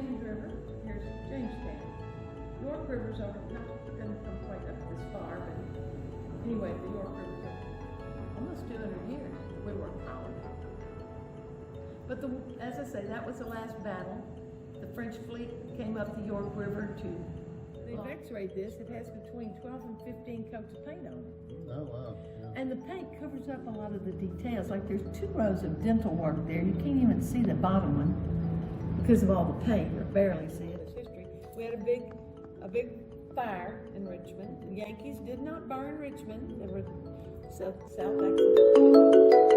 James River, here's Jamestown. York River's over, not gonna come quite up this far, but anyway, the York River's up almost 200 years. We were a colony. But as I say, that was the last battle. The French fleet came up the York River to. They've x-rayed this. It has between 12 and 15 coats of paint on it. Oh, wow. Yeah. And the paint covers up a lot of the details. Like there's 2 rows of dental work there. You can't even see the bottom one because of all the paint, or barely see it. It's history. We had a big fire in Richmond. The Yankees did not burn Richmond. They were South Texas.